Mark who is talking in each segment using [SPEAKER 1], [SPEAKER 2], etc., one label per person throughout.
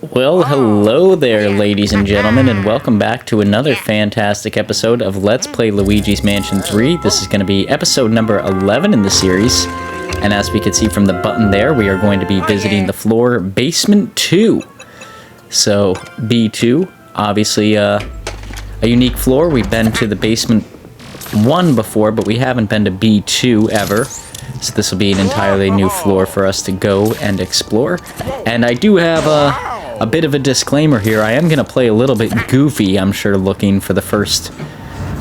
[SPEAKER 1] Well, hello there, ladies and gentlemen, and welcome back to another fantastic episode of Let's Play Luigi's Mansion 3. This is going to be episode number 11 in the series, and as we can see from the button there, we are going to be visiting the floor Basement 2. So, B2, obviously a unique floor. We've been to the Basement 1 before, but we haven't been to B2 ever. So this will be an entirely new floor for us to go and explore. And I do have a bit of a disclaimer here. I am going to play a little bit goofy, I'm sure, looking for the first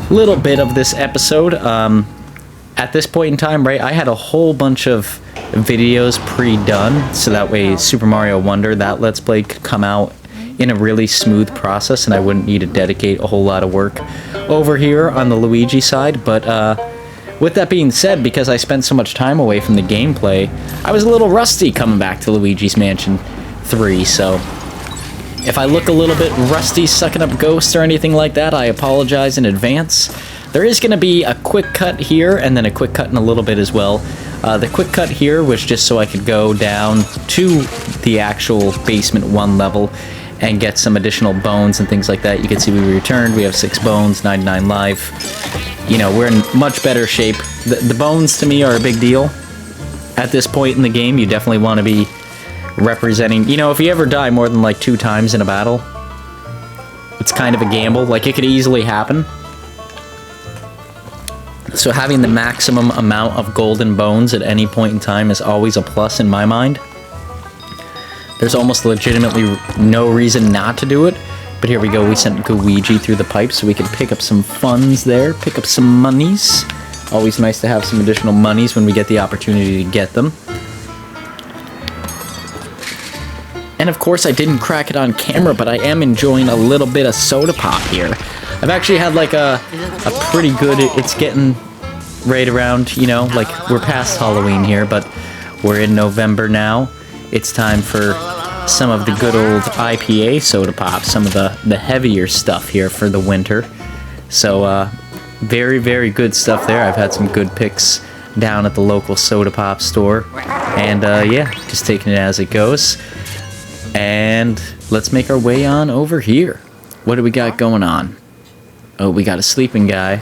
[SPEAKER 1] little bit of this episode. At this point in time, right, I had a whole bunch of videos pre-done, so that way Super Mario Wonder, that Let's Play, could come out in a really smooth process, and I wouldn't need to dedicate a whole lot of work over here on the Luigi side. But with that being said, because I spent so much time away from the gameplay, I was a little rusty coming back to Luigi's Mansion 3, so if I look a little bit rusty sucking up ghosts or anything like that, I apologize in advance. There is going to be a quick cut here, and then a quick cut in a little bit as well. The quick cut here was just so I could go down to the actual Basement 1 level and get some additional bones and things like that. You can see we returned. We have 6 bones, 99 life. You know, we're in much better shape. The bones, to me, are a big deal. At this point in the game, you definitely want to be representing... You know, if you ever die more than, like, 2 times in a battle, it's kind of a gamble. Like, it could easily happen. So having the maximum amount of golden bones at any point in time is always a plus in my mind. There's almost legitimately no reason not to do it. But here we go, we sent Luigi through the pipes so we can pick up some funds there, pick up some monies. Always nice to have some additional monies when we get the opportunity to get them. And of course I didn't crack it on camera, but I am enjoying a little bit of soda pop here. I've actually had like a pretty good, it's getting right around, you know, like we're past Halloween here, but we're in November now. It's time for some of the good old IPA soda pop, some of the heavier stuff here for the winter. So, very, very good stuff there. I've had some good picks down at the local soda pop store. And, yeah, just taking it as it goes. And let's make our way on over here. What do we got going on? Oh, we got a sleeping guy.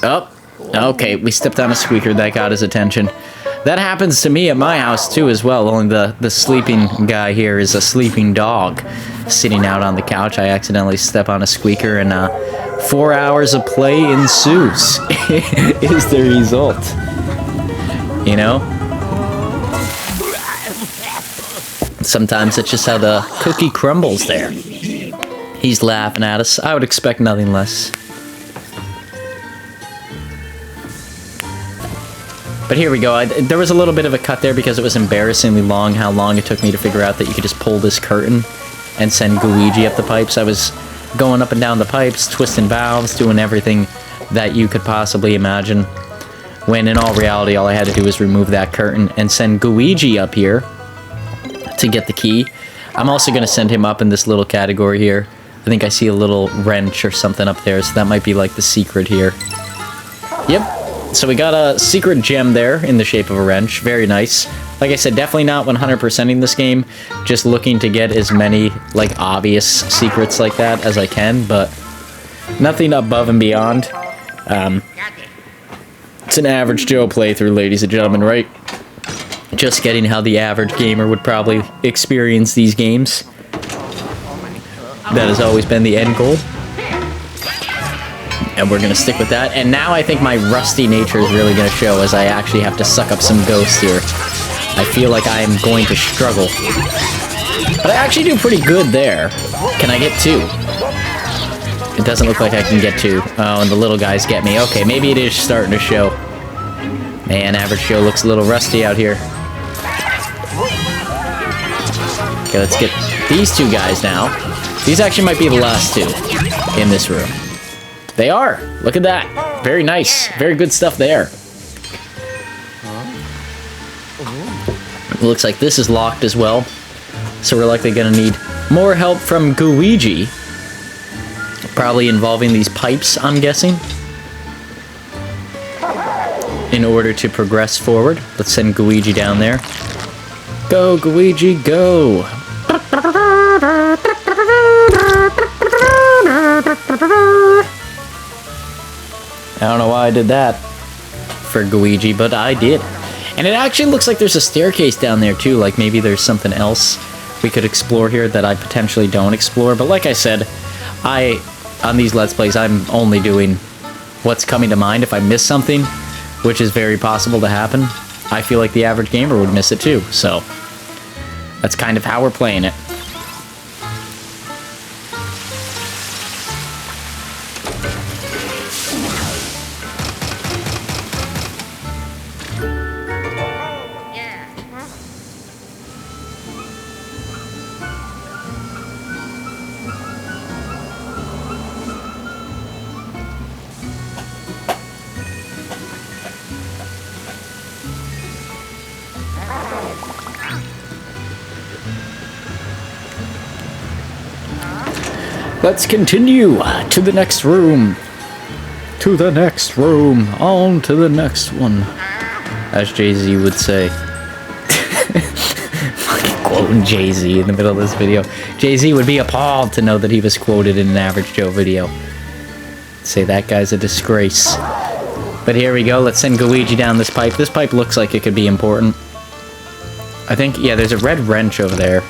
[SPEAKER 1] Oh, okay, we stepped on a squeaker. That got his attention. That happens to me at my house, too, as well. Only the sleeping guy here is a sleeping dog sitting out on the couch. I accidentally step on a squeaker, and 4 hours of play ensues is the result. You know? Sometimes that's just how the cookie crumbles there. He's laughing at us. I would expect nothing less. But here we go. There was a little bit of a cut there because it was embarrassingly long how long it took me to figure out that you could just pull this curtain and send Luigi up the pipes. I was going up and down the pipes, twisting valves, doing everything that you could possibly imagine, when in all reality all I had to do was remove that curtain and send Luigi up here to get the key. I'm also going to send him up in this little category here. I think I see a little wrench or something up there, so that might be like the secret here. Yep. So we got a secret gem there in the shape of a wrench. Very nice. Like I said, definitely not 100%ing this game. Just looking to get as many, like, obvious secrets like that as I can, but nothing above and beyond. It's an average Joe playthrough, ladies and gentlemen, right? Just getting how the average gamer would probably experience these games. That has always been the end goal. And we're going to stick with that. And now I think my rusty nature is really going to show as I actually have to suck up some ghosts here. I feel like I am going to struggle. But I actually do pretty good there. Can I get 2? It doesn't look like I can get 2. Oh, and the little guys get me. Okay, maybe it is starting to show. Man, average Joe looks a little rusty out here. Okay, let's get these 2 guys now. These actually might be the last 2 in this room. They are. Look at that. Very nice. Very good stuff there. It looks like this is locked as well. So we're likely going to need more help from Luigi. Probably involving these pipes, I'm guessing. In order to progress forward. Let's send Luigi down there. Go, Luigi, go! I don't know why I did that for Luigi, but I did. And it actually looks like there's a staircase down there too, like maybe there's something else we could explore here that I potentially don't explore. But like I said, on these Let's Plays, I'm only doing what's coming to mind. If I miss something, which is very possible to happen, I feel like the average gamer would miss it too. So that's kind of how we're playing it. Let's continue to the next room. To the next room. On to the next one. As Jay-Z would say. Fucking quoting Jay-Z in the middle of this video. Jay-Z would be appalled to know that he was quoted in an Average Joe video. Say that guy's a disgrace. But here we go. Let's send Luigi down this pipe. This pipe looks like it could be important. I think, yeah, there's a red wrench over there.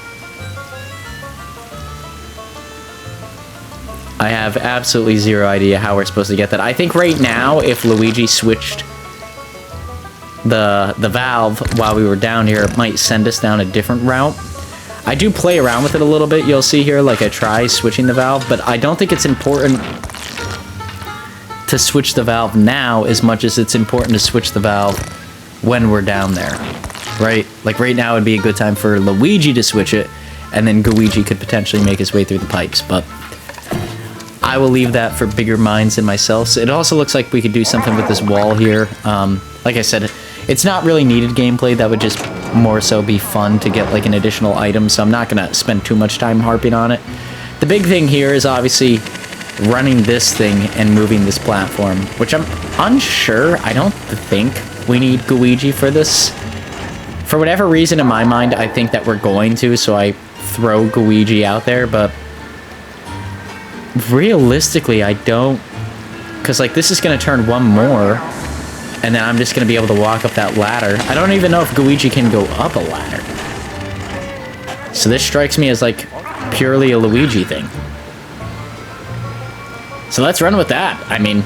[SPEAKER 1] I have absolutely zero idea how we're supposed to get that. I think right now, if Luigi switched the valve while we were down here, it might send us down a different route. I do play around with it a little bit. You'll see here, like I try switching the valve, but I don't think it's important to switch the valve now as much as it's important to switch the valve when we're down there, right? Like right now would be a good time for Luigi to switch it, and then Luigi could potentially make his way through the pipes, but I will leave that for bigger minds than myself. So it also looks like we could do something with this wall here. Like I said, it's not really needed gameplay. That would just more so be fun to get like an additional item, so I'm not going to spend too much time harping on it. The big thing here is obviously running this thing and moving this platform, which I'm unsure. I don't think we need Luigi for this. For whatever reason in my mind, I think that we're going to, so I throw Luigi out there, but realistically, I don't, because like this is going to turn one more, and then I'm just going to be able to walk up that ladder. I don't even know if Luigi can go up a ladder. So this strikes me as like purely a Luigi thing. So let's run with that. I mean,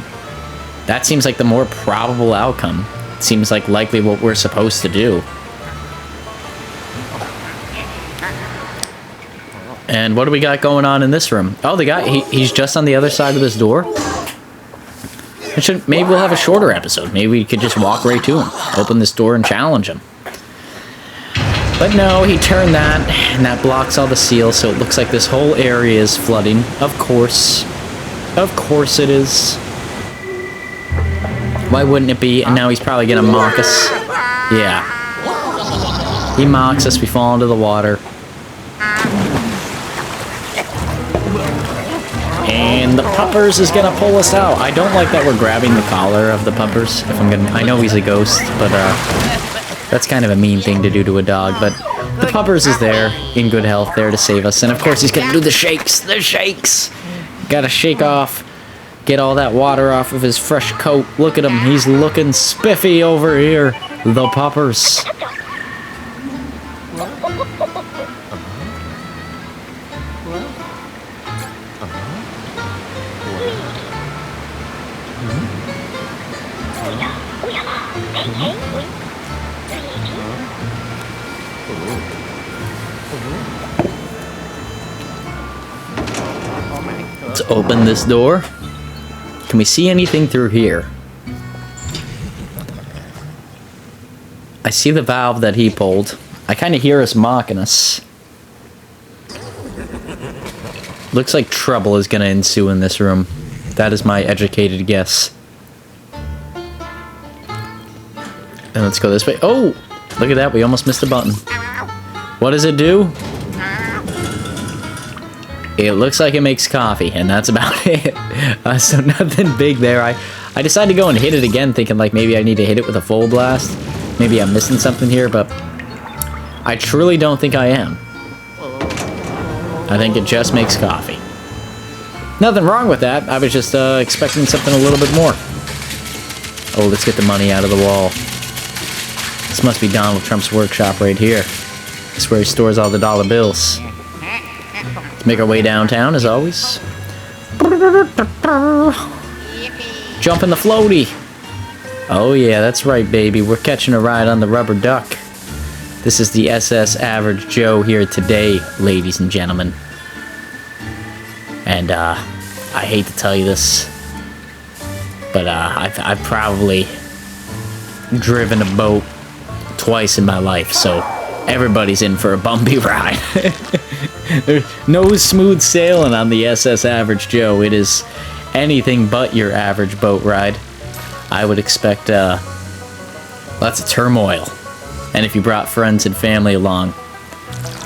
[SPEAKER 1] that seems like the more probable outcome. It seems like likely what we're supposed to do. And what do we got going on in this room? Oh, the guy, he's just on the other side of this door. Maybe we'll have a shorter episode. Maybe we could just walk right to him. Open this door and challenge him. But no, he turned that, and that blocks all the seals, so it looks like this whole area is flooding. Of course. Of course it is. Why wouldn't it be? And now he's probably gonna mock us. Yeah. He mocks us, we fall into the water. And the puppers is gonna pull us out. I don't like that we're grabbing the collar of the puppers. If I'm gonna, I know he's a ghost, but that's kind of a mean thing to do to a dog. But the puppers is there in good health, there to save us. And of course he's gonna do the shakes. The shakes. Gotta shake off, get all that water off of his fresh coat. Look at him, he's looking spiffy over here. The puppers. Let's open this door. Can we see anything through here? I see the valve that he pulled. I kind of hear us mocking us. Looks like trouble is going to ensue in this room. That is my educated guess. And let's go this way. Oh! Look at that, we almost missed a button. What does it do? It looks like it makes coffee, and that's about it. So nothing big there. I decided to go and hit it again, thinking like maybe I need to hit it with a full blast. Maybe I'm missing something here, but I truly don't think I am. I think it just makes coffee. Nothing wrong with that. I was just expecting something a little bit more. Oh, let's get the money out of the wall. This must be Donald Trump's workshop right here. This is where he stores all the dollar bills. Let's make our way downtown, as always. Jump in the floaty. Oh yeah, that's right, baby. We're catching a ride on the rubber duck. This is the SS Average Joe here today, ladies and gentlemen. And, I hate to tell you this, but, I've probably driven a boat twice in my life, so everybody's in for a bumpy ride. There's no smooth sailing on the SS Average Joe. It is anything but your average boat ride. I would expect, lots of turmoil. And if you brought friends and family along,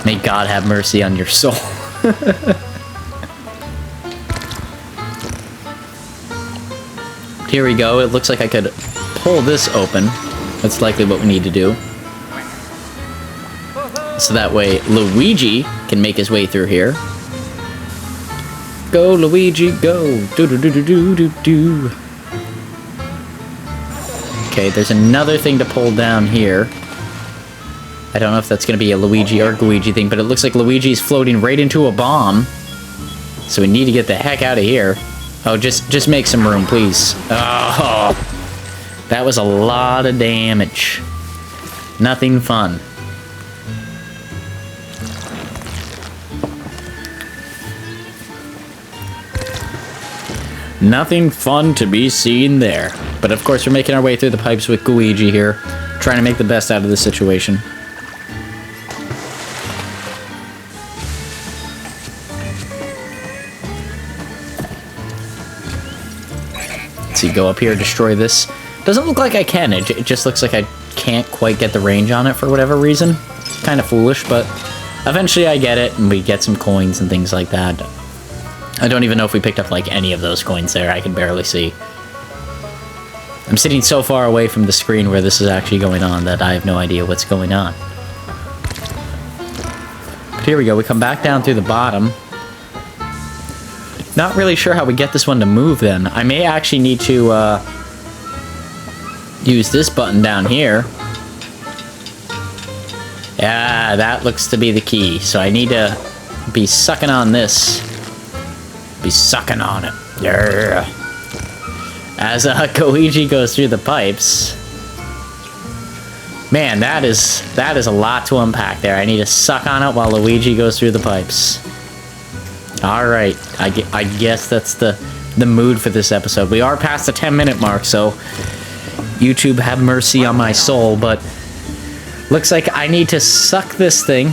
[SPEAKER 1] may God have mercy on your soul. Here we go. It looks like I could pull this open. That's likely what we need to do. So that way Luigi can make his way through here. Go, Luigi, go. Do-do-do-do-do-do-do. Okay, there's another thing to pull down here. I don't know if that's going to be a Luigi or Luigi thing, but it looks like Luigi's floating right into a bomb. So we need to get the heck out of here. Oh, just make some room, please. Oh, that was a lot of damage. Nothing fun. Nothing fun to be seen there. But of course, we're making our way through the pipes with Luigi here, trying to make the best out of the situation. Let's see, go up here, destroy this. Doesn't look like I can. It just looks like I can't quite get the range on it for whatever reason. Kind of foolish, but eventually I get it, and we get some coins and things like that. I don't even know if we picked up, like, any of those coins there. I can barely see. I'm sitting so far away from the screen where this is actually going on that I have no idea what's going on. But here we go. We come back down through the bottom. Not really sure how we get this one to move, then. I may actually need to, use this button down here. Yeah, that looks to be the key. So I need to be sucking on this. Be sucking on it. Yeah. As Luigi goes through the pipes. Man, that is a lot to unpack there. I need to suck on it while Luigi goes through the pipes. Alright, I guess that's the mood for this episode. We are past the 10-minute mark, so YouTube have mercy on my soul, but looks like I need to suck this thing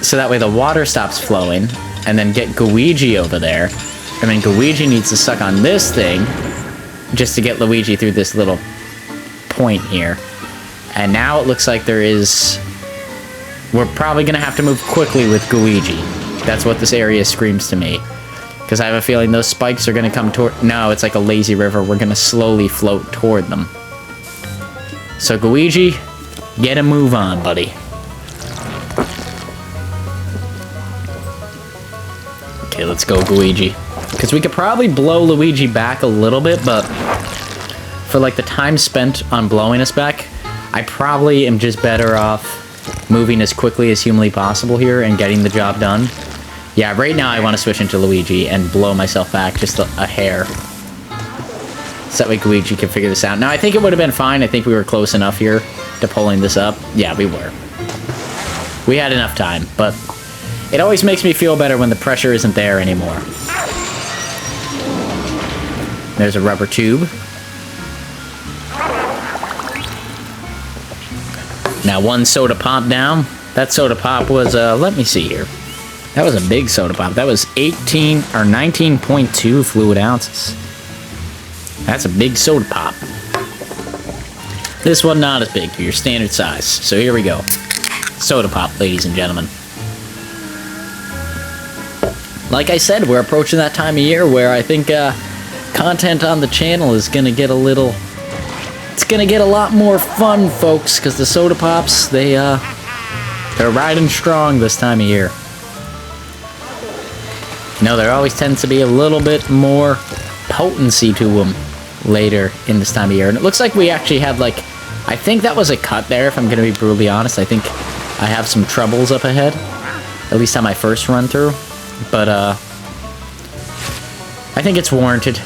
[SPEAKER 1] so that way the water stops flowing, and then get Luigi over there, and then Luigi needs to suck on this thing just to get Luigi through this little point here. And now it looks like we're probably gonna have to move quickly with Luigi. That's what this area screams to me. Because I have a feeling those spikes are gonna come toward... No, it's like a lazy river. We're gonna slowly float toward them. So Luigi, get a move on, buddy. Okay, let's go, Luigi. Because we could probably blow Luigi back a little bit, but for like the time spent on blowing us back, I probably am just better off moving as quickly as humanly possible here and getting the job done. Yeah, right now I want to switch into Luigi and blow myself back just a hair. So that way Luigi can figure this out. Now, I think it would have been fine. I think we were close enough here to pulling this up. Yeah, we were. We had enough time, but it always makes me feel better when the pressure isn't there anymore. There's a rubber tube. Now, one soda pop down. That soda pop was, let me see here. That was a big soda pop. That was 18 or 19.2 fluid ounces. That's a big soda pop. This one not as big for your standard size. So here we go. Soda pop, ladies and gentlemen. Like I said, we're approaching that time of year where I think content on the channel is going to get a little... It's going to get a lot more fun, folks, because the soda pops, they're They're riding strong this time of year. You know, there always tends to be a little bit more potency to them later in this time of year. And it looks like we actually had, like, I think that was a cut there, if I'm going to be brutally honest. I think I have some troubles up ahead, at least on my first run through. But, I think it's warranted.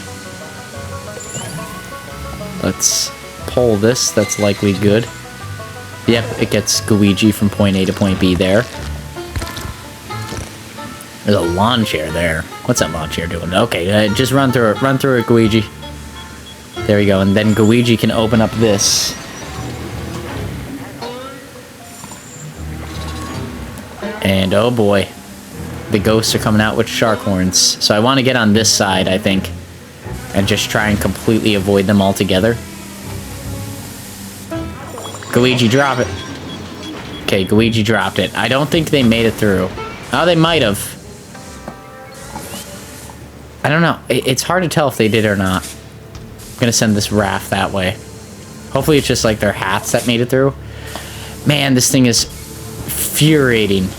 [SPEAKER 1] Let's pull this. That's likely good. Yep, it gets Luigi from point A to point B there. There's a lawn chair there. What's that lawn chair doing? Okay, just run through it. Run through it, Luigi. There we go. And then Luigi can open up this. And oh boy. The ghosts are coming out with shark horns. So I want to get on this side, I think. And just try and completely avoid them altogether. Luigi, drop it. Okay, Luigi dropped it. I don't think they made it through. Oh, they might have. I don't know. It's hard to tell if they did or not. I'm gonna send this raft that way. Hopefully it's just like their hats that made it through. Man, this thing is infuriating.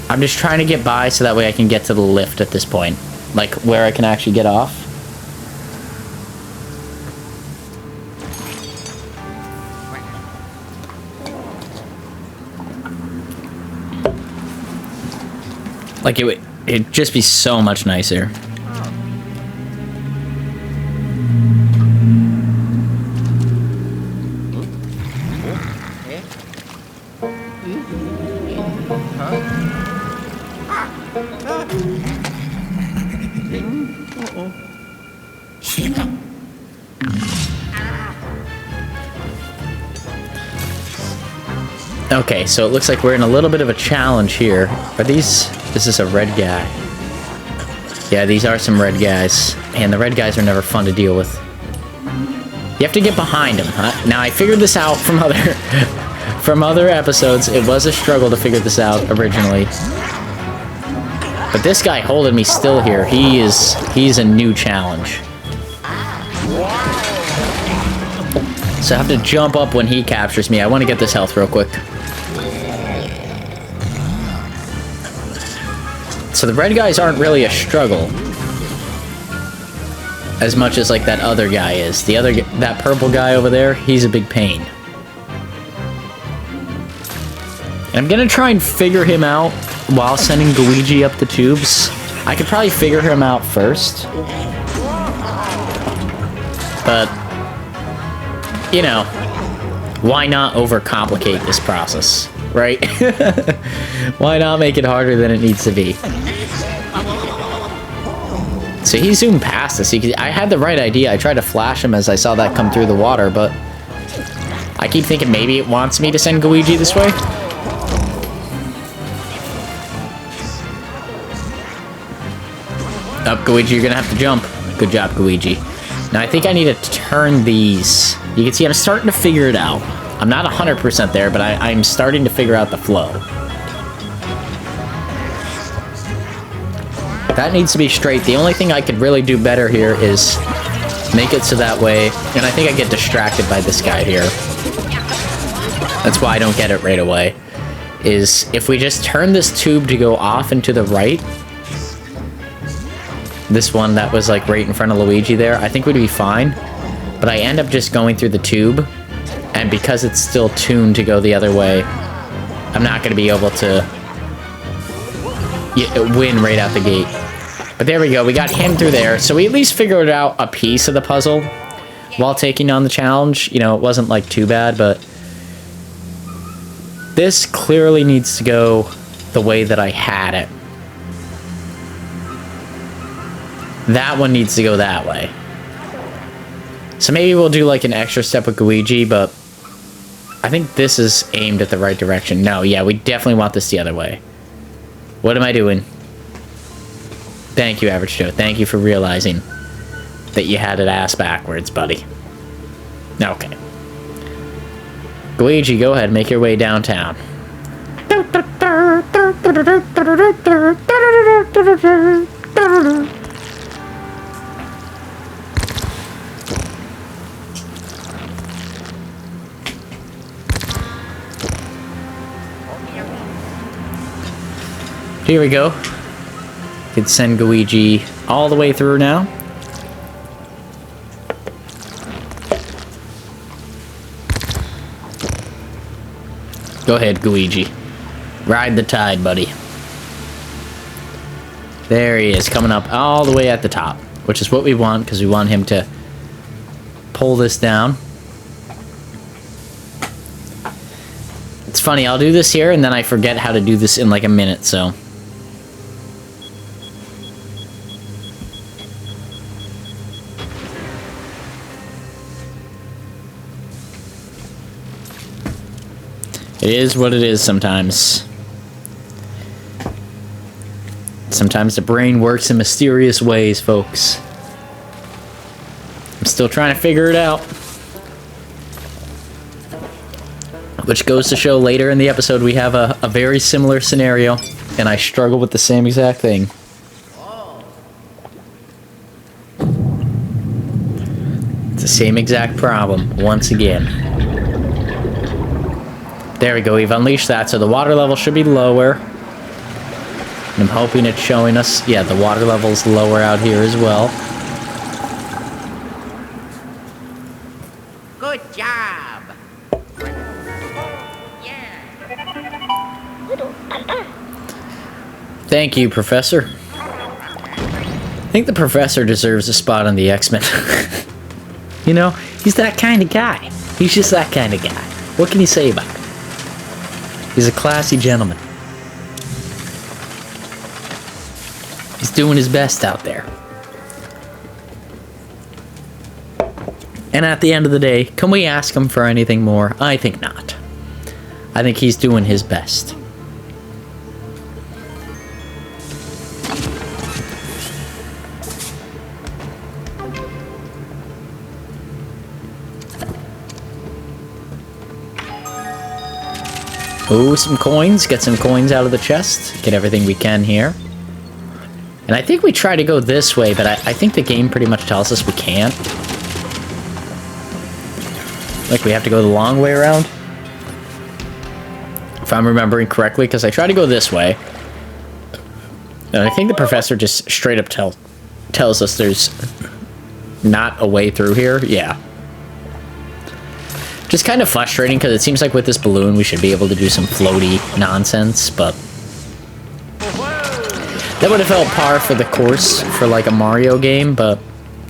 [SPEAKER 1] I'm just trying to get by so that way I can get to the lift at this point. Like, where I can actually get off. Like, it'd just be so much nicer. Okay, so it looks like we're in a little bit of a challenge here. Are these... This is a red guy. Yeah, these are some red guys. And the red guys are never fun to deal with. You have to get behind them, huh? Now, I figured this out from other... from other episodes. It was a struggle to figure this out originally. But this guy holding me still here, he's a new challenge. So I have to jump up when he captures me. I want to get this health real quick. So the red guys aren't really a struggle. As much as like that other guy is. That purple guy over there, he's a big pain. And I'm gonna try and figure him out while sending Luigi up the tubes. I could probably figure him out first. But, you know, why not overcomplicate this process, right? Why not make it harder than it needs to be? So he zoomed past us. I had the right idea. I tried to flash him as I saw that come through the water, but I keep thinking maybe it wants me to send Luigi this way. Up, Luigi, you're gonna have to jump. Good job, Luigi. Now, I think I need to turn these. You can see I'm starting to figure it out. I'm not 100% there, but I'm starting to figure out the flow. That needs to be straight. The only thing I could really do better here is make it so that way... And I think I get distracted by this guy here. That's why I don't get it right away. Is if we just turn this tube to go off and to the right... This one that was like right in front of Luigi there, I think we'd be fine. But I end up just going through the tube, and because it's still tuned to go the other way, I'm not going to be able to win right out the gate. But there we go, we got him through there, so we at least figured out a piece of the puzzle while taking on the challenge. You know, it wasn't like too bad, but this clearly needs to go the way that I had it. That one needs to go that way. So maybe we'll do like an extra step with Luigi, but I think this is aimed at the right direction. No, yeah, we definitely want this the other way. What am I doing? Thank you, Average Joe. Thank you for realizing that you had it ass backwards, buddy. Okay. Luigi, go ahead, make your way downtown. Here we go. Could send Luigi all the way through now. Go ahead, Luigi. Ride the tide, buddy. There he is, coming up all the way at the top, which is what we want, because we want him to pull this down. It's funny, I'll do this here, and then I forget how to do this in like a minute, so... It is what it is sometimes. Sometimes the brain works in mysterious ways, folks. I'm still trying to figure it out. Which goes to show later in the episode we have a very similar scenario, and I struggle with the same exact thing. It's the same exact problem, once again. There we go, we've unleashed that, so the water level should be lower. And I'm hoping it's showing us... Yeah, the water level's lower out here as well.
[SPEAKER 2] Good job! Yeah.
[SPEAKER 1] Thank you, Professor. I think the Professor deserves a spot on the X-Men. You know, he's that kind of guy. He's just that kind of guy. What can you say about it? He's a classy gentleman. He's doing his best out there. And at the end of the day, can we ask him for anything more? I think not. I think he's doing his best. Ooh, some coins. Get some coins out of the chest. Get everything we can here. And I think we try to go this way, but I think the game pretty much tells us we can't. Like, we have to go the long way around. If I'm remembering correctly, because I try to go this way. And I think the Professor just straight up tells us there's not a way through here. Yeah. Just kind of frustrating, because it seems like with this balloon we should be able to do some floaty nonsense, but... That would have felt par for the course for like a Mario game, but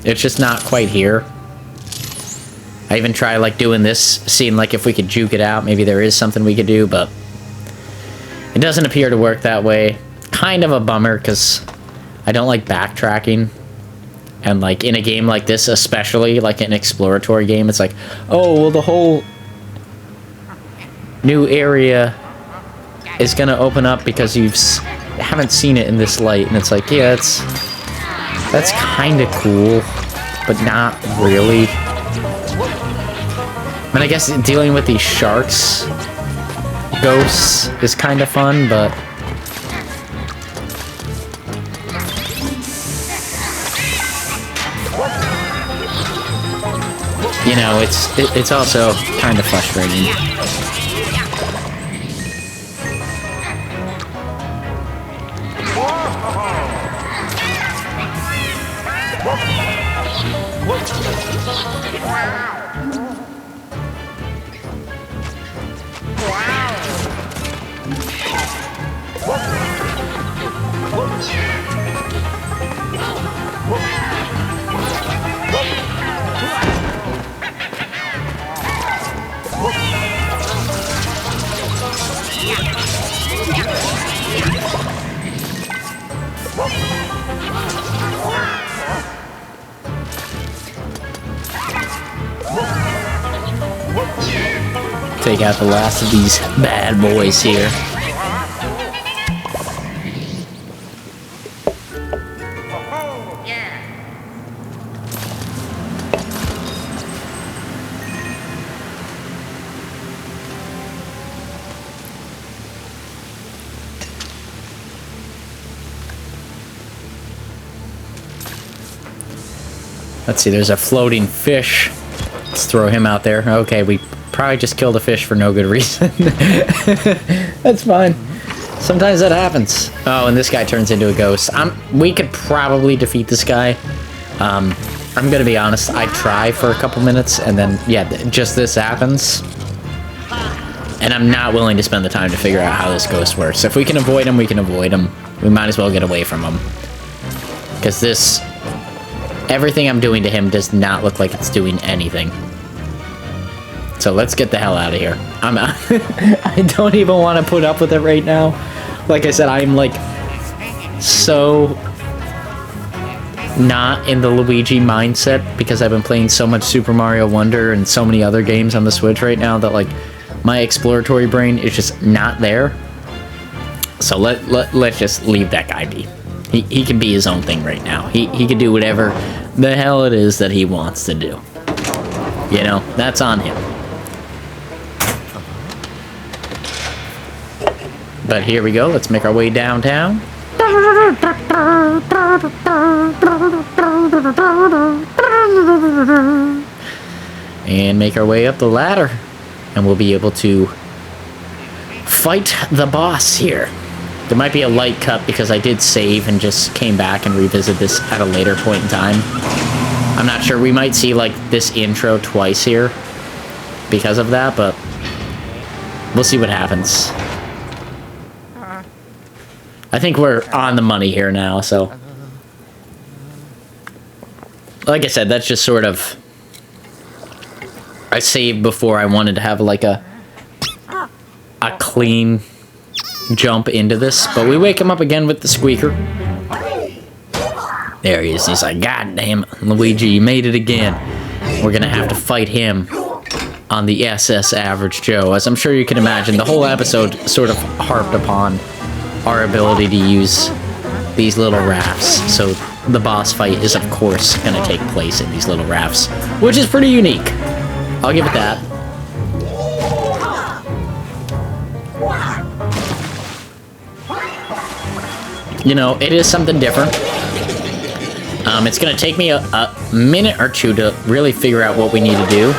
[SPEAKER 1] it's just not quite here. I even tried like doing this, seeing like if we could juke it out, maybe there is something we could do, but... It doesn't appear to work that way. Kind of a bummer, because I don't like backtracking. And, like, in a game like this, especially, like an exploratory game, it's like, oh, well, the whole new area is going to open up because you haven't seen it in this light. And it's like, yeah, that's kind of cool, but not really. I mean, I guess dealing with these sharks, ghosts, is kind of fun, but... You know, it's also kind of frustrating. Take out the last of these bad boys here. Let's see, there's a floating fish. Let's throw him out there. Okay, we probably just killed a fish for no good reason. That's fine. Sometimes that happens. Oh, and this guy turns into a ghost. We could probably defeat this guy. I'm gonna be honest, I try for a couple minutes, and then, yeah, just this happens. And I'm not willing to spend the time to figure out how this ghost works. If we can avoid him, we can avoid him. We might as well get away from him. Because this... everything I'm doing to him does not look like it's doing anything. So let's get the hell out of here. I'm out. I don't even want to put up with it right now. Like I said, I'm like so not in the Luigi mindset because I've been playing so much Super Mario Wonder and so many other games on the Switch right now that like my exploratory brain is just not there. So let's just leave that guy be. He can be his own thing right now. He can do whatever the hell it is that he wants to do. You know, that's on him. But here we go. Let's make our way downtown. And make our way up the ladder. And we'll be able to fight the boss here. There might be a light cut because I did save and just came back and revisit this at a later point in time. I'm not sure. We might see like this intro twice here because of that, but we'll see what happens. I think we're on the money here now, so... like I said, that's just sort of... I saved before I wanted to have like a clean jump into this, but we wake him up again with the squeaker. There he is. He's like, God damn it, Luigi, you made it again. We're gonna have to fight him on the SS Average Joe. As I'm sure you can imagine, the whole episode sort of harped upon our ability to use these little rafts. So the boss fight is, of course, going to take place in these little rafts, which is pretty unique. I'll give it that. You know, it is something different. It's going to take me a minute or two to really figure out what we need to do.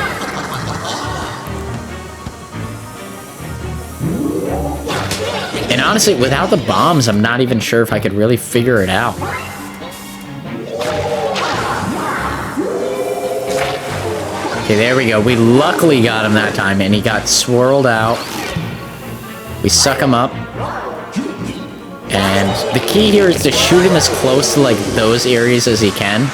[SPEAKER 1] And honestly, without the bombs, I'm not even sure if I could really figure it out. Okay, there we go. We luckily got him that time, and he got swirled out. We suck him up. And the key here is to shoot him as close to, like, those areas as he can.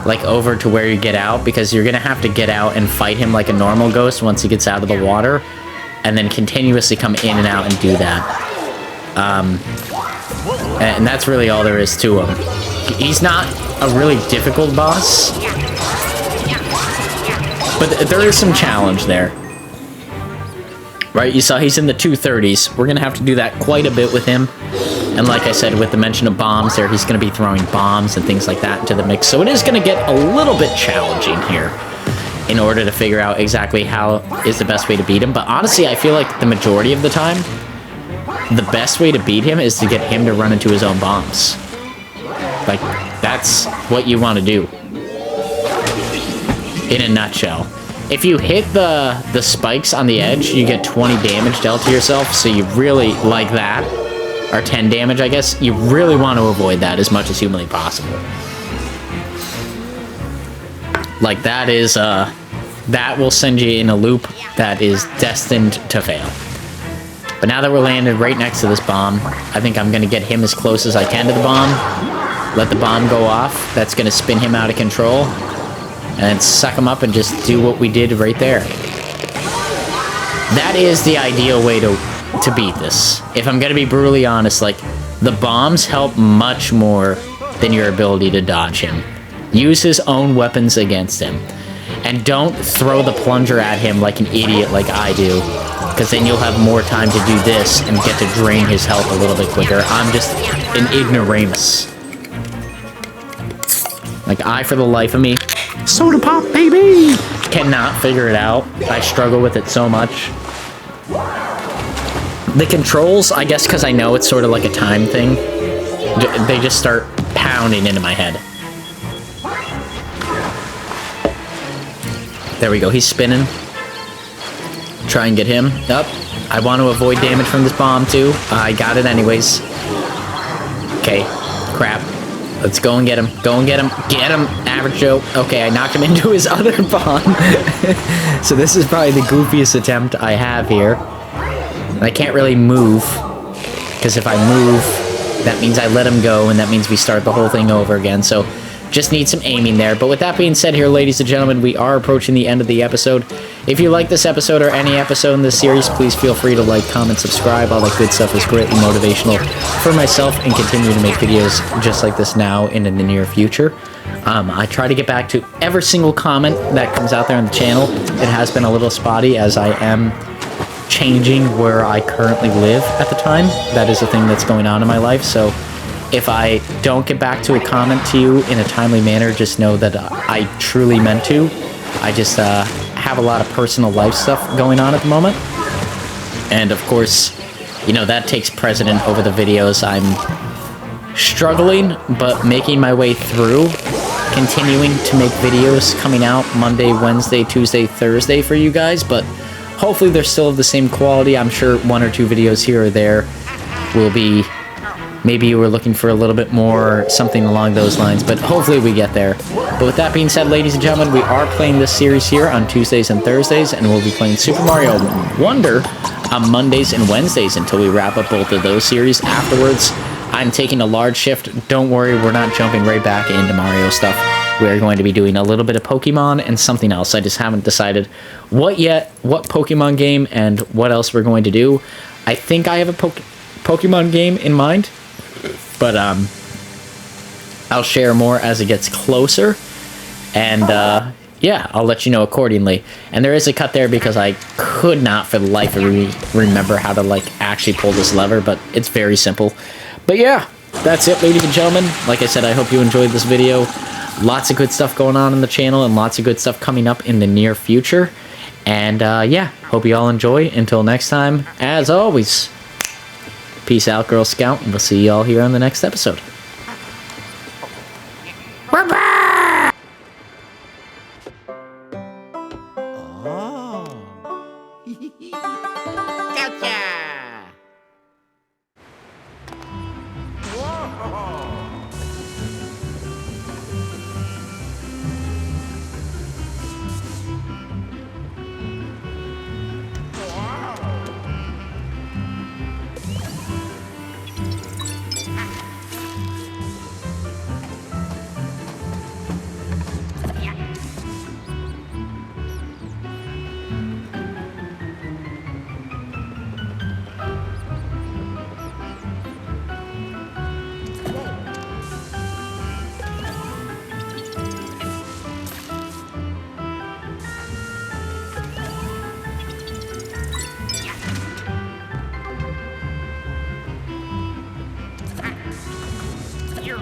[SPEAKER 1] Like, over to where you get out, because you're going to have to get out and fight him like a normal ghost once he gets out of the water. And then continuously come in and out and do that. And that's really all there is to him. He's not a really difficult boss, but there is some challenge there. Right, you saw he's in the 230s. We're going to have to do that quite a bit with him. And like I said, with the mention of bombs there, he's going to be throwing bombs and things like that into the mix. So it is going to get a little bit challenging here in order to figure out exactly how is the best way to beat him. But honestly, I feel like the majority of the time, the best way to beat him is to get him to run into his own bombs. Like, that's what you want to do. In a nutshell. If you hit the spikes on the edge, you get 20 damage dealt to yourself, so you really like that. Or 10 damage, I guess. You really want to avoid that as much as humanly possible. Like, that is, that will send you in a loop that is destined to fail. But now that we're landed right next to this bomb, I think I'm going to get him as close as I can to the bomb. Let the bomb go off. That's going to spin him out of control. And then suck him up and just do what we did right there. That is the ideal way to beat this. If I'm going to be brutally honest, like, the bombs help much more than your ability to dodge him. Use his own weapons against him. And don't throw the plunger at him like an idiot like I do. Because then you'll have more time to do this and get to drain his health a little bit quicker. I'm just an ignoramus. Like, I, for the life of me, soda pop, baby! Cannot figure it out. I struggle with it so much. The controls, I guess because I know it's sort of like a time thing, they just start pounding into my head. There we go, he's spinning. Try and get him. Up. I want to avoid damage from this bomb, too. I got it anyways. Okay. Crap. Let's go and get him. Go and get him. Get him, Average Joe. Okay, I knocked him into his other bomb. So this is probably the goofiest attempt I have here. And I can't really move. Because if I move, that means I let him go, and that means we start the whole thing over again. So just need some aiming there. But with that being said here, ladies and gentlemen, we are approaching the end of the episode. If you like this episode or any episode in this series, please feel free to like, comment, subscribe. All that good stuff is greatly motivational for myself and continue to make videos just like this now and in the near future. I try to get back to every single comment that comes out there on the channel. It has been a little spotty as I am changing where I currently live at the time. That is a thing that's going on in my life. So if I don't get back to a comment to you in a timely manner, just know that I truly meant to. I just have a lot of personal life stuff going on at the moment. And of course, you know, that takes precedent over the videos. I'm struggling, but making my way through, continuing to make videos coming out Monday, Wednesday, Tuesday, Thursday for you guys, but hopefully they're still of the same quality. I'm sure 1 or 2 videos here or there will be, maybe you were looking for a little bit more, something along those lines, but hopefully we get there. But with that being said, ladies and gentlemen, we are playing this series here on Tuesdays and Thursdays, and we'll be playing Super Mario Wonder on Mondays and Wednesdays until we wrap up both of those series. Afterwards, I'm taking a large shift. Don't worry, we're not jumping right back into Mario stuff. We're going to be doing a little bit of Pokemon and something else. I just haven't decided what yet, what Pokemon game, and what else we're going to do. I think I have a Pokemon game in mind, but I'll share more as it gets closer, and yeah, I'll let you know accordingly. And there is a cut there because I could not for the life of me remember how to like actually pull this lever, but it's very simple. But yeah, that's it, ladies and gentlemen. Like I said, I hope you enjoyed this video. Lots of good stuff going on the channel and lots of good stuff coming up in the near future. And yeah, hope you all enjoy. Until next time, as always, peace out, Girl Scout, and we'll see you all here on the next episode. We're back! Oh. Gotcha! Here.